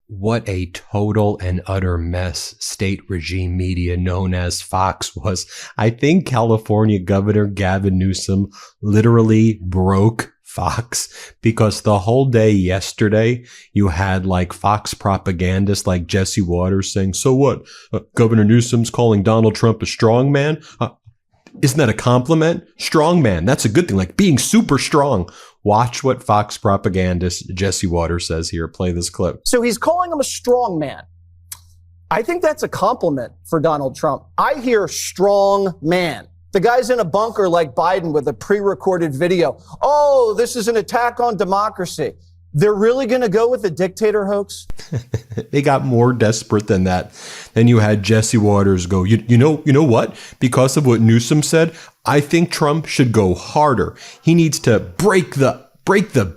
what a total and utter mess state regime media known as Fox was. I think California Governor Gavin Newsom literally broke Fox, because the whole day yesterday you had like Fox propagandists like Jesse Waters saying, so what? Governor Newsom's calling Donald Trump a strong man? Isn't that a compliment? Strong man. That's a good thing. Like being super strong. Watch what Fox propagandist Jesse Waters says here. Play this clip. So he's calling him a strong man. I think that's a compliment for Donald Trump. I hear strong man. The guy's in a bunker like Biden with a pre-recorded video. Oh, this is an attack on democracy. They're really going to go with the dictator hoax? They got more desperate than that. Then you had Jesse Waters go, you know what? Because of what Newsom said, I think Trump should go harder. He needs to break the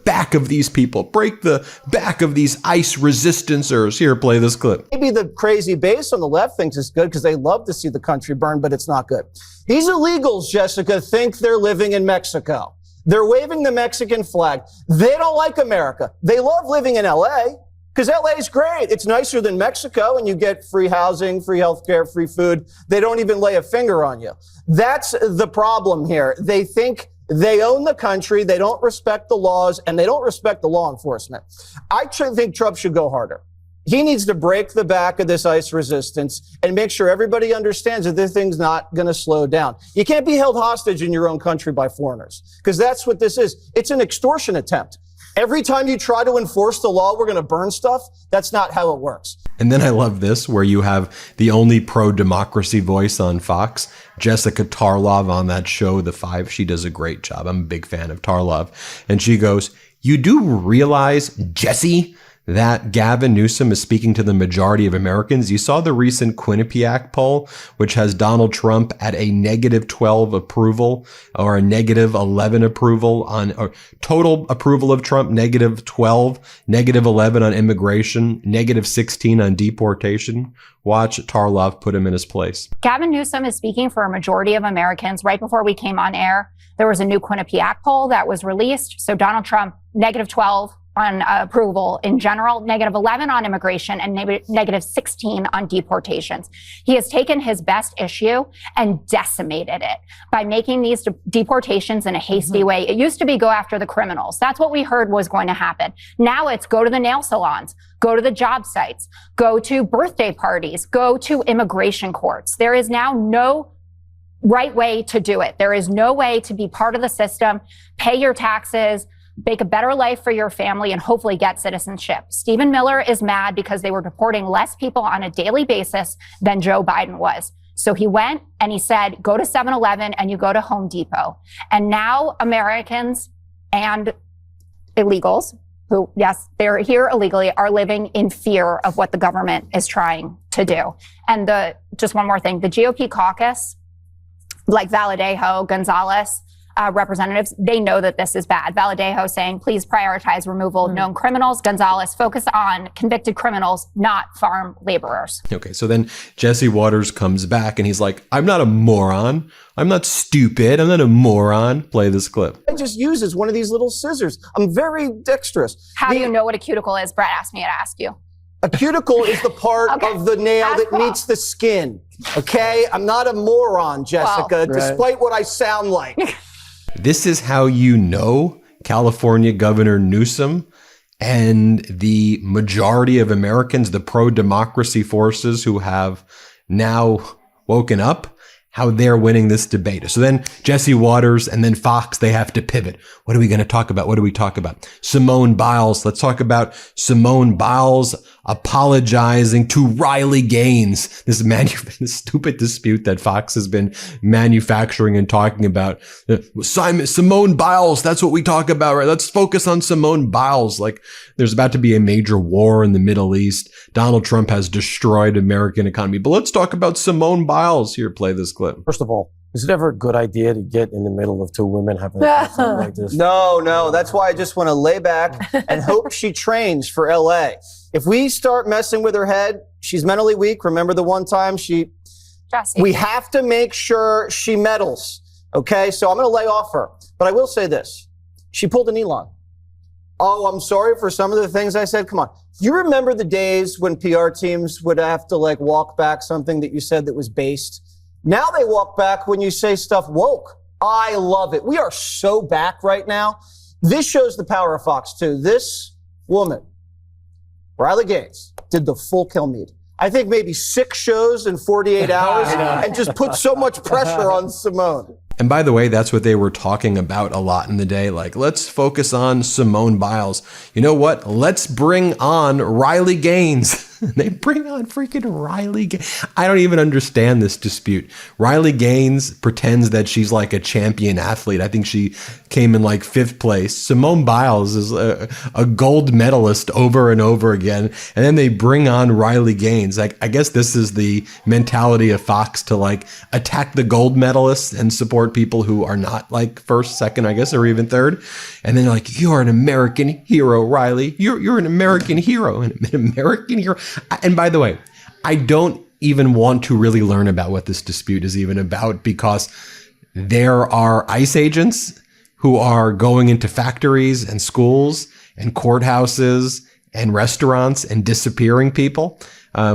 back of these people, break the back of these ICE resistancers. Here, play this clip. Maybe the crazy base on the left thinks it's good because they love to see the country burn, but it's not good. These illegals, Jessica, think they're living in Mexico. They're waving the Mexican flag. They don't like America. They love living in LA because LA is great. It's nicer than Mexico, and you get free housing, free healthcare, free food. They don't even lay a finger on you. That's the problem here. They think they own the country. They don't respect the laws, and they don't respect the law enforcement. I think Trump should go harder. He needs to break the back of this ICE resistance and make sure everybody understands that this thing's not going to slow down. You can't be held hostage in your own country by foreigners, because that's what this is. It's an extortion attempt. Every time you try to enforce the law, we're going to burn stuff. That's not how it works. And then I love this, where you have the only pro-democracy voice on Fox, Jessica Tarlov, on that show, The Five. She does a great job. I'm a big fan of Tarlov. And she goes, you do realize, Jesse, that Gavin Newsom is speaking to the majority of Americans? You saw the recent Quinnipiac poll, which has Donald Trump at a -12 approval or a -11 approval on, or total approval of Trump, -12, -11 on immigration, -16 on deportation. Watch Tarlov put him in his place. Gavin Newsom is speaking for a majority of Americans. Right before we came on air, there was a new Quinnipiac poll that was released. So Donald Trump, -12 on approval in general, -11 on immigration, and -16 on deportations. He has taken his best issue and decimated it by making these deportations in a hasty way. It used to be go after the criminals. That's what we heard was going to happen. Now it's go to the nail salons, go to the job sites, go to birthday parties, go to immigration courts. There is now no right way to do it. There is no way to be part of the system, pay your taxes, make a better life for your family, and hopefully get citizenship. Stephen Miller is mad because they were deporting less people on a daily basis than Joe Biden was. So he went and he said, go to 7-Eleven and you go to Home Depot. And now Americans and illegals who, yes, they're here illegally, are living in fear of what the government is trying to do. And just one more thing, the GOP caucus, like Valadejo, Gonzalez, representatives, they know that this is bad. Valadejo saying, please prioritize removal of known criminals. Gonzalez, focus on convicted criminals, not farm laborers. Okay, so then Jesse Waters comes back and he's like, I'm not a moron. I'm not stupid. I'm not a moron. Play this clip. I just uses one of these little scissors. I'm very dexterous. How do you know what a cuticle is? Brett asked me to ask you. A cuticle is the part of the nail that meets the skin. Okay? I'm not a moron, Jessica, despite what I sound like. This is how you know California Governor Newsom and the majority of Americans, the pro-democracy forces who have now woken up, how they're winning this debate. So then Jesse Waters and then Fox, they have to pivot. What are we going to talk about? What do we talk about? Simone Biles. Let's talk about Simone Biles apologizing to Riley Gaines. This stupid dispute that Fox has been manufacturing and talking about. Simone Biles, that's what we talk about, right? Let's focus on Simone Biles. Like there's about to be a major war in the Middle East. Donald Trump has destroyed American economy. But let's talk about Simone Biles. Here, play this clip. First of all, is it ever a good idea to get in the middle of two women having something like this? No. That's why I just want to lay back and hope she trains for LA. If we start messing with her head, she's mentally weak. Remember the one time we have to make sure she medals. Okay, so I'm going to lay off her. But I will say this. She pulled an Elon. Oh, I'm sorry for some of the things I said. Come on. You remember the days when PR teams would have to like walk back something that you said that was based? Now they walk back when you say stuff woke. I love it. We are so back right now. This shows the power of Fox too. This woman, Riley Gaines, did the full kill meet. I think maybe 6 shows in 48 hours and just put so much pressure on Simone. And by the way, that's what they were talking about a lot in the day. Like, let's focus on Simone Biles. You know what? Let's bring on Riley Gaines. They bring on freaking Riley Gaines. I don't even understand this dispute. Riley Gaines pretends that she's like a champion athlete. I think she came in like 5th place. Simone Biles is a gold medalist over and over again. And then they bring on Riley Gaines. Like, I guess this is the mentality of Fox to like attack the gold medalists and support people who are not like 1st, 2nd, I guess, or even 3rd. And then like, you're an American hero, Riley. You're an American hero, an American hero. And by the way, I don't even want to really learn about what this dispute is even about, because there are ICE agents who are going into factories and schools and courthouses and restaurants and disappearing people.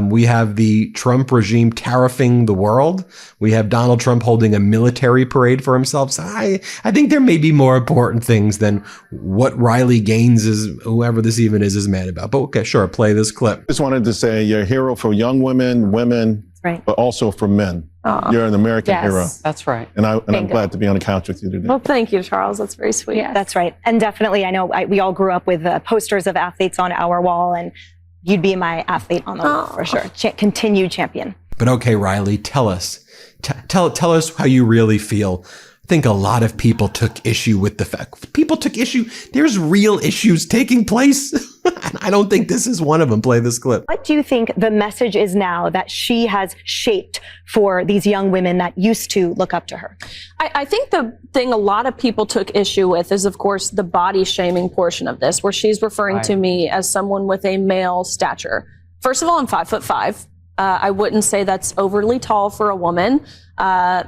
We have the Trump regime tariffing the world. We have Donald Trump holding a military parade for himself. So I think there may be more important things than what Riley Gaines is, whoever this even is mad about. But okay, sure, play this clip. Just wanted to say you're a hero for young women, right, but also for men. You're an American hero. That's right. And I'm glad to be on the couch with you today. Well, thank you, Charles. That's very sweet. Yes. That's right. And definitely, I know we all grew up with posters of athletes on our wall, and you'd be my athlete on the wall for sure. Continued champion. But okay, Riley, tell us. Tell us how you really feel. I think a lot of people took issue with the fact. People took issue. There's real issues taking place. And I don't think this is one of them. Play this clip. What do you think the message is now that she has shaped for these young women that used to look up to her? I think the thing a lot of people took issue with is, of course, the body shaming portion of this, where she's referring to me as someone with a male stature. First of all, I'm 5'5". I wouldn't say that's overly tall for a woman.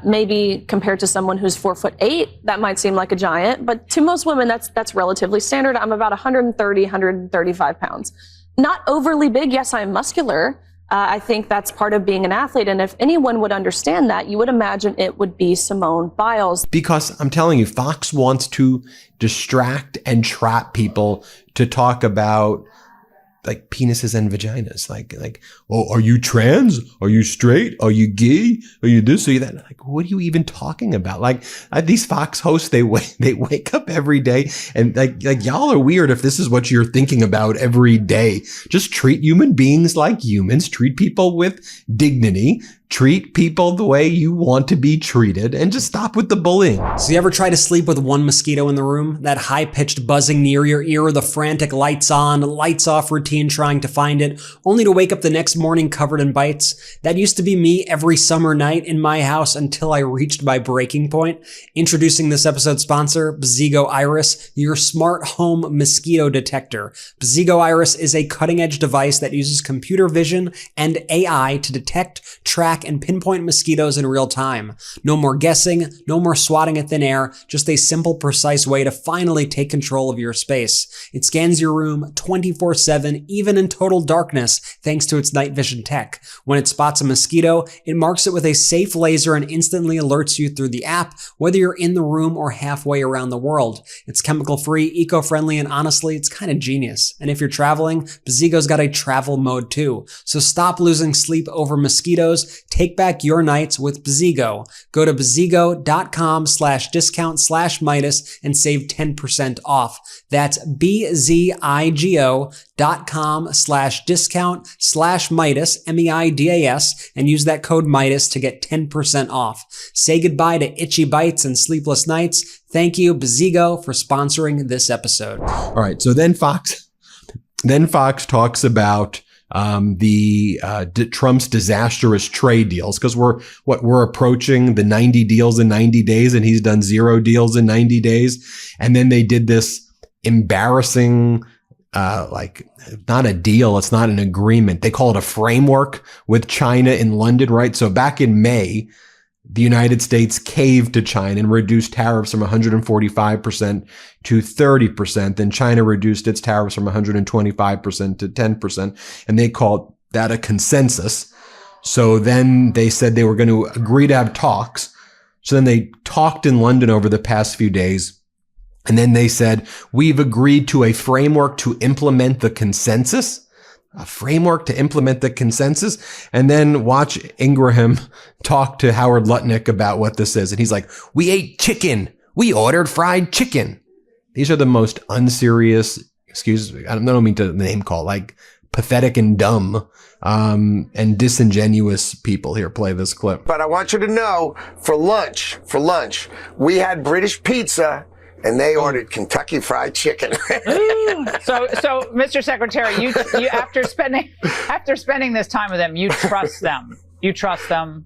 Maybe compared to someone who's 4'8", that might seem like a giant, but to most women, that's relatively standard. I'm about 130, 135 pounds. Not overly big. Yes, I'm muscular. I think that's part of being an athlete. And if anyone would understand that, you would imagine it would be Simone Biles. Because I'm telling you, Fox wants to distract and trap people to talk about like penises and vaginas, like, oh, are you trans? Are you straight? Are you gay? Are you this? Are you that? Like, what are you even talking about? Like, these Fox hosts, they wake up every day and like y'all are weird if this is what you're thinking about every day. Just treat human beings like humans. Treat people with dignity. Treat people the way you want to be treated, and just stop with the bullying. So you ever try to sleep with one mosquito in the room? That high-pitched buzzing near your ear, the frantic lights on, lights off routine trying to find it, only to wake up the next morning covered in bites? That used to be me every summer night in my house until I reached my breaking point. Introducing this episode's sponsor, Bzigo Iris, your smart home mosquito detector. Bzigo Iris is a cutting-edge device that uses computer vision and AI to detect, track, and pinpoint mosquitoes in real time. No more guessing, no more swatting at thin air, just a simple, precise way to finally take control of your space. It scans your room 24/7, even in total darkness, thanks to its night vision tech. When it spots a mosquito, it marks it with a safe laser and instantly alerts you through the app, whether you're in the room or halfway around the world. It's chemical-free, eco-friendly, and honestly, it's kind of genius. And if you're traveling, Bzigo's got a travel mode too. So stop losing sleep over mosquitoes. Take back your nights with Bzigo. Go to bzigo.com/discount/Meidas and save 10% off. That's bzigo.com/discount/Meidas, MEIDAS, and use that code Meidas to get 10% off. Say goodbye to itchy bites and sleepless nights. Thank you, Bzigo, for sponsoring this episode. All right. So then Fox talks about Trump's disastrous trade deals, because we're approaching the 90 deals in 90 days and he's done 0 deals in 90 days. And then they did this embarrassing, not a deal. It's not an agreement. They call it a framework with China in London, right? So back in May, the United States caved to China and reduced tariffs from 145% to 30%. Then China reduced its tariffs from 125% to 10%. And they called that a consensus. So then they said they were going to agree to have talks. So then they talked in London over the past few days. And then they said, we've agreed to a framework to implement the consensus. A framework to implement the consensus. And then watch Ingraham talk to Howard Lutnick about what this is. And he's like, we ate chicken. We ordered fried chicken. These are the most unserious, excuse me, I don't mean to name call, like pathetic and dumb and disingenuous people. Here, play this clip. But I want you to know, for lunch, we had British pizza and they ordered Kentucky Fried Chicken. So, Mr. Secretary, you after spending this time with them, you trust them. You trust them.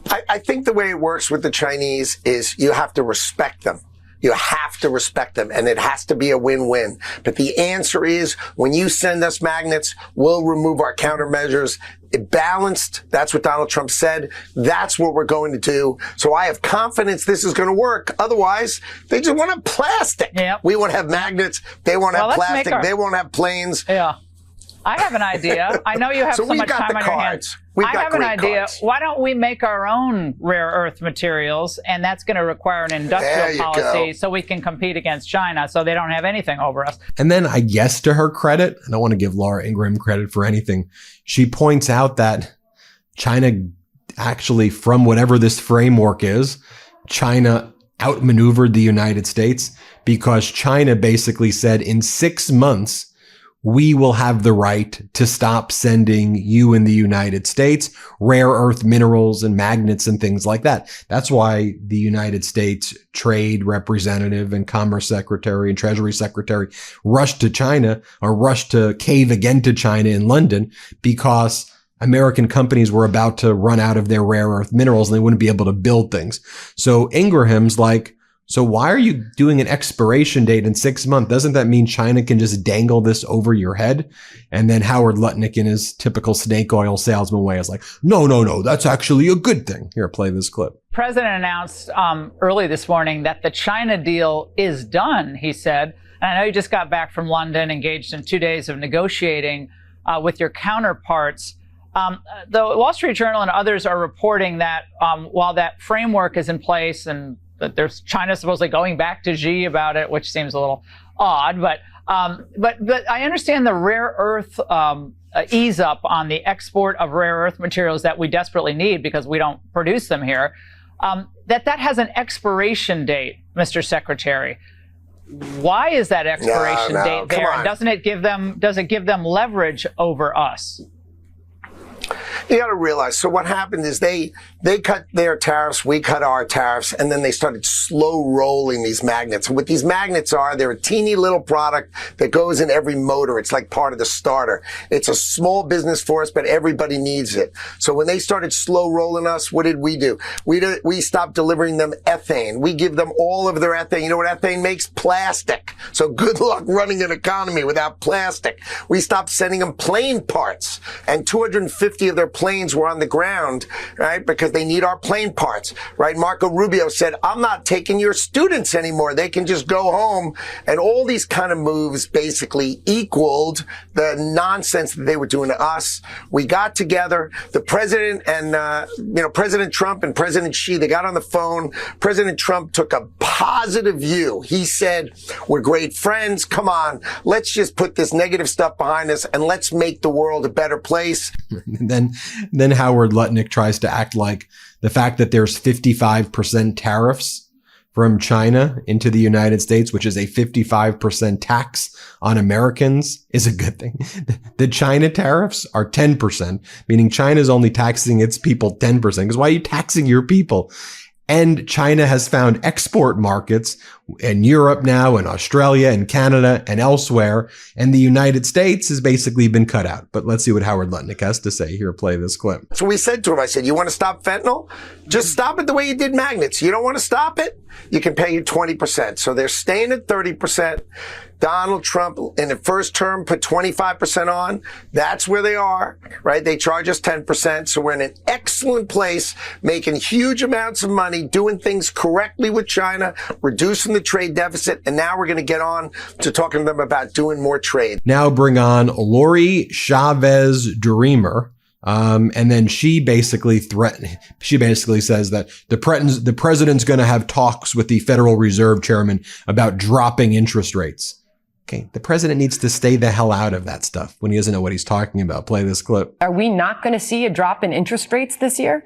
I think the way it works with the Chinese is you have to respect them. You have to respect them, and it has to be a win-win. But the answer is, when you send us magnets, we'll remove our countermeasures. It balanced. That's what Donald Trump said. That's what we're going to do. So I have confidence this is going to work. Otherwise, they just want to have plastic. Yep. We won't have magnets. They won't have plastic. They won't have planes. Yeah. I have an idea. I know you have so much time on your hands. I have an idea. Why don't we make our own rare earth materials? And that's going to require an industrial policy so we can compete against China so they don't have anything over us. And then I guess to her credit, I don't want to give Laura Ingraham credit for anything. She points out that China actually, from whatever this framework is, China outmaneuvered the United States because China basically said in 6 months, we will have the right to stop sending you in the United States rare earth minerals and magnets and things like that. That's why the United States Trade Representative and Commerce Secretary and Treasury Secretary rushed to China, or rushed to cave again to China in London, because American companies were about to run out of their rare earth minerals and they wouldn't be able to build things. So Ingraham's like, so why are you doing an expiration date in 6 months? Doesn't that mean China can just dangle this over your head? And then Howard Lutnick, in his typical snake oil salesman way, is like, no, that's actually a good thing. Here, play this clip. The president announced early this morning that the China deal is done, he said. And I know you just got back from London, engaged in 2 days of negotiating with your counterparts. The Wall Street Journal and others are reporting that while that framework is in place and that there's China supposedly going back to Xi about it, which seems a little odd, but I understand the rare earth ease up on the export of rare earth materials that we desperately need because we don't produce them here. That has an expiration date, Mr. Secretary. Why is that expiration date there? And does it give them leverage over us? You got to realize, so what happened is they cut their tariffs, we cut our tariffs, and then they started slow rolling these magnets. And what these magnets are, they're a teeny little product that goes in every motor. It's like part of the starter. It's a small business for us, but everybody needs it. So when they started slow rolling us, what did? We stopped delivering them ethane. We give them all of their ethane. You know what ethane makes? Plastic. So good luck running an economy without plastic. We stopped sending them plane parts, and 250 of their planes were on the ground, right? Because they need our plane parts, right? Marco Rubio said, I'm not taking your students anymore. They can just go home. And all these kind of moves basically equaled the nonsense that they were doing to us. We got together, the president and, President Trump and President Xi, they got on the phone. President Trump took a positive view. He said, we're great friends. Come on, let's just put this negative stuff behind us and let's make the world a better place. Then Howard Lutnick tries to act like the fact that there's 55% tariffs from China into the United States, which is a 55% tax on Americans, is a good thing. The China tariffs are 10%, meaning China's only taxing its people 10%. Because why are you taxing your people? And China has found export markets in Europe now, and Australia and Canada and elsewhere. And the United States has basically been cut out. But let's see what Howard Lutnick has to say. Here, play this clip. So we said to him, I said, you want to stop fentanyl? Just stop it the way you did magnets. You don't want to stop it? You can pay you 20%. So they're staying at 30%. Donald Trump in the first term put 25% on. That's where they are, right? They charge us 10%. So we're in an excellent place, making huge amounts of money, doing things correctly with China, reducing the trade deficit. And now we're going to get on to talking to them about doing more trade. Now bring on Lori Chavez Dreamer. And then she basically says that the president's going to have talks with the Federal Reserve chairman about dropping interest rates. Okay, the president needs to stay the hell out of that stuff when he doesn't know what he's talking about. Play this clip. Are we not going to see a drop in interest rates this year?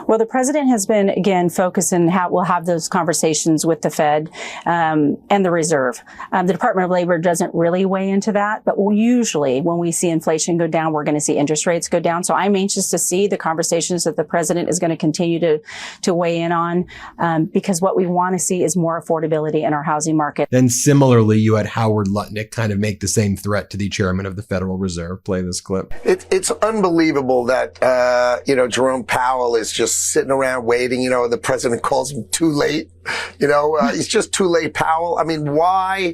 Well, the president has been, again, focused on how we'll have those conversations with the Fed and the Reserve. The Department of Labor doesn't really weigh into that, but usually when we see inflation go down, we're going to see interest rates go down. So I'm anxious to see the conversations that the president is going to continue to weigh in on because what we want to see is more affordability in our housing market. Then similarly, you had Howard Lutnick kind of make the same threat to the chairman of the Federal Reserve. Play this clip. It's unbelievable that, Jerome Powell is just sitting around waiting. The president calls him too late. He's just too late, Powell. I mean, why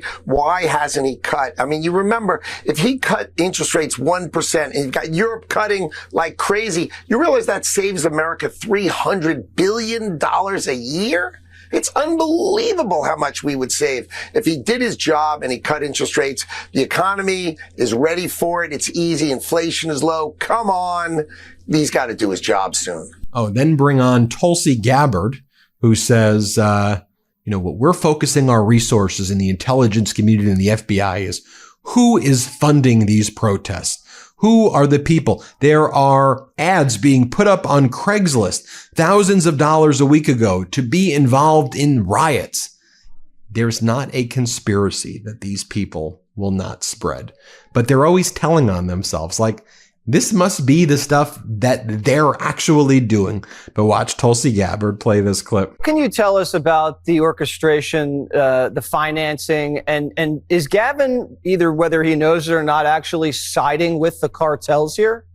hasn't he cut? I mean, you remember if he cut interest rates 1% and you've got Europe cutting like crazy, you realize that saves America $300 billion a year? It's unbelievable how much we would save if he did his job and he cut interest rates. The economy is ready for it. It's easy. Inflation is low. Come on. He's got to do his job soon. Oh, then bring on Tulsi Gabbard, who says, what we're focusing our resources in the intelligence community and the FBI is who is funding these protests? Who are the people? There are ads being put up on Craigslist, thousands of dollars a week ago, to be involved in riots. There's not a conspiracy that these people will not spread, but they're always telling on themselves like, this must be the stuff that they're actually doing. But watch Tulsi Gabbard play this clip. Can you tell us about the orchestration, the financing, and is Gavin, either whether he knows it or not, actually siding with the cartels here?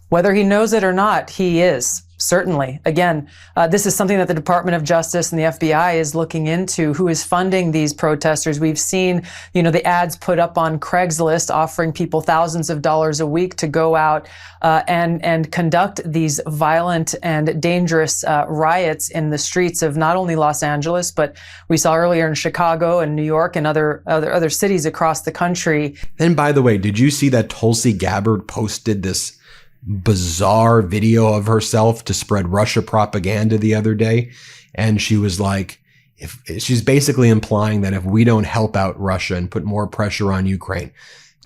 Whether he knows it or not, he is. Certainly. Again, this is something that the Department of Justice and the FBI is looking into. Who is funding these protesters? We've seen, the ads put up on Craigslist offering people thousands of dollars a week to go out and conduct these violent and dangerous riots in the streets of not only Los Angeles, but we saw earlier in Chicago and New York and other cities across the country. And by the way, did you see that Tulsi Gabbard posted this bizarre video of herself to spread Russia propaganda the other day? And she was like, she's basically implying that if we don't help out Russia and put more pressure on Ukraine,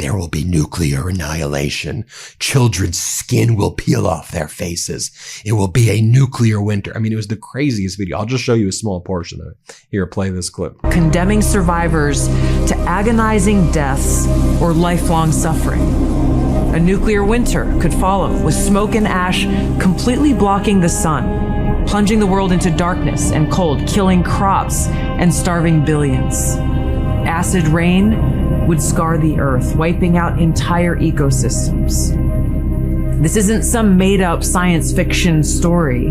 there will be nuclear annihilation. Children's skin will peel off their faces. It will be a nuclear winter. I mean, it was the craziest video. I'll just show you a small portion of it. Here, play this clip. Condemning survivors to agonizing deaths or lifelong suffering. A nuclear winter could follow, with smoke and ash completely blocking the sun, plunging the world into darkness and cold, killing crops and starving billions. Acid rain would scar the earth, wiping out entire ecosystems. This isn't some made-up science fiction story.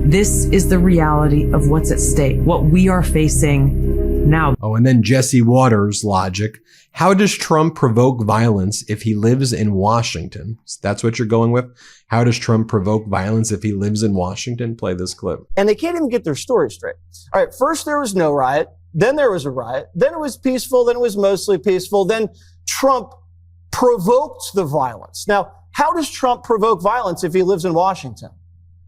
This is the reality of what's at stake, what we are facing now. Oh, and then Jesse Waters' logic. How does Trump provoke violence if he lives in Washington? That's what you're going with? How does Trump provoke violence if he lives in Washington? Play this clip. And they can't even get their story straight. All right, first there was no riot. Then there was a riot. Then it was peaceful. Then it was mostly peaceful. Then Trump provoked the violence. Now, how does Trump provoke violence if he lives in Washington?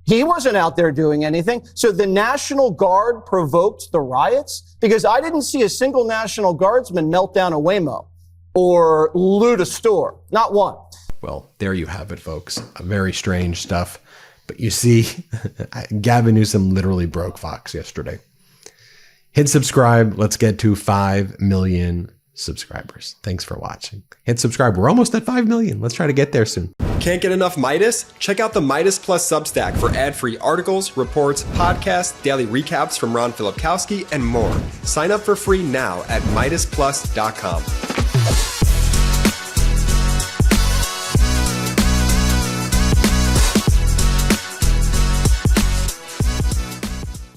He wasn't out there doing anything. So the National Guard provoked the riots? Because I didn't see a single National Guardsman melt down a Waymo or loot a store. Not one. Well, there you have it, folks. Very strange stuff. But you see, Gavin Newsom literally broke Fox yesterday. Hit subscribe. Let's get to 5 million subscribers. Thanks for watching. Hit subscribe. We're almost at 5 million. Let's try to get there soon. Can't get enough Meidas? Check out the Meidas Plus Substack for ad-free articles, reports, podcasts, daily recaps from Ron Filipkowski, and more. Sign up for free now at MeidasPlus.com.